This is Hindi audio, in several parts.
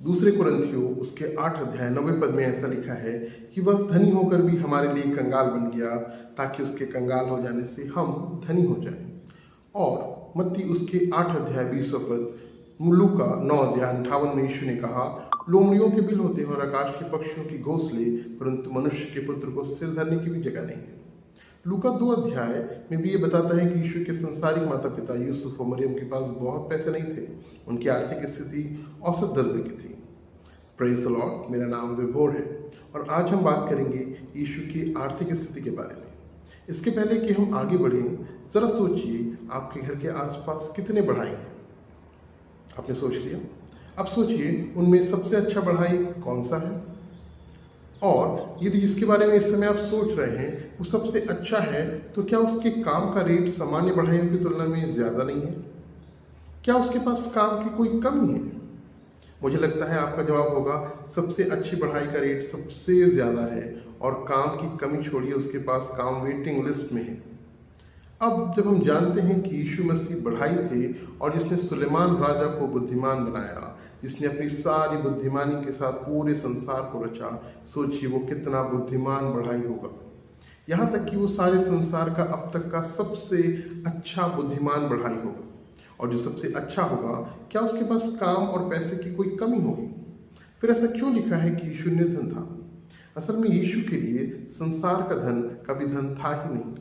दूसरे कुरिन्थियों उसके 8 अध्याय 90 पद में ऐसा लिखा है कि वह धनी होकर भी हमारे लिए कंगाल बन गया, ताकि उसके कंगाल हो जाने से हम धनी हो जाएं। और मत्ती उसके 8 अध्याय 20 पद, लूका 9 अध्याय 58 में यीशु ने कहा, लोमड़ियों के बिल होते हैं और आकाश के पक्षियों की घोंसले, परंतु मनुष्य के पुत्र को सिर धरने की भी जगह नहीं है। लूका 2 अध्याय में भी ये बताता है कि यीशु के संसारिक माता पिता यूसुफ और मरियम के पास बहुत पैसे नहीं थे। उनकी आर्थिक स्थिति औसत दर्जे की थी। Praise the Lord. मेरा नाम विभोर है और आज हम बात करेंगे यीशु की आर्थिक स्थिति के बारे में। इसके पहले कि हम आगे बढ़ें, जरा सोचिए आपके घर के आसपास कितने बढ़ाई हैं। आपने सोच लिया? अब सोचिए उनमें सबसे अच्छा बढ़ाई कौन सा है, और यदि जिसके बारे में इस समय आप सोच रहे हैं वो सबसे अच्छा है, तो क्या उसके काम का रेट सामान्य बढ़ाइयों की तुलना में ज़्यादा नहीं है? क्या उसके पास काम की कोई कमी है? मुझे लगता है आपका जवाब होगा, सबसे अच्छी बढ़ाई का रेट सबसे ज़्यादा है और काम की कमी छोड़िए, उसके पास काम वेटिंग लिस्ट में है। अब जब हम जानते हैं कि यीशु मसीह बढ़ाई थे और जिसने सुलेमान राजा को बुद्धिमान बनाया, जिसने अपनी सारी बुद्धिमानी के साथ पूरे संसार को रचा, सोचिए वो कितना बुद्धिमान बढ़ाई होगा। यहाँ तक कि वो सारे संसार का अब तक का सबसे अच्छा बुद्धिमान बढ़ाई होगा। और जो सबसे अच्छा होगा, क्या उसके पास काम और पैसे की कोई कमी होगी? फिर ऐसा क्यों लिखा है कि यीशु निर्धन था? असल में यीशु के लिए संसार का धन कभी धन था ही नहीं।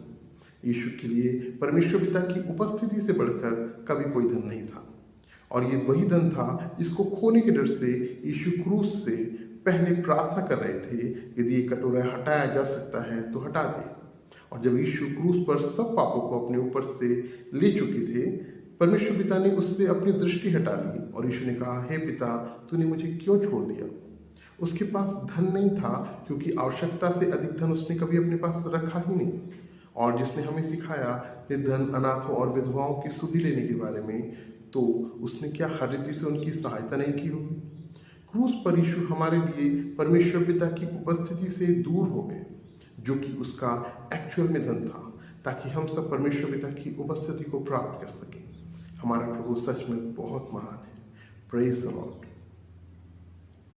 यीशु के लिए परमेश्वर पिता की उपस्थिति से बढ़कर कभी कोई धन नहीं था। और ये वही धन था जिसको खोने के डर से यीशु क्रूस से पहले प्रार्थना कर रहे थे, यदि ये कटोरा हटाया जा सकता है तो हटा दे। और जब यीशु क्रूस पर सब पापों को अपने ऊपर से ले चुके थे, परमेश्वर पिता ने उससे अपनी दृष्टि हटा ली और यीशु ने कहा, हे पिता, तूने मुझे क्यों छोड़ दिया? उसके पास धन नहीं था, क्योंकि आवश्यकता से अधिक धन उसने कभी अपने पास रखा ही नहीं। और जिसने हमें सिखाया निर्धन, अनाथों और विधवाओं की सुधि लेने के बारे में, तो उसने क्या हर रीति से उनकी सहायता नहीं की होगी? क्रूस पर यीशु हमारे लिए परमेश्वर पिता की उपस्थिति से दूर हो गए, जो कि उसका एक्चुअल में धन था, ताकि हम सब परमेश्वर पिता की उपस्थिति को प्राप्त कर सकें। हमारा प्रभु सच में बहुत महान है। Praise the Lord.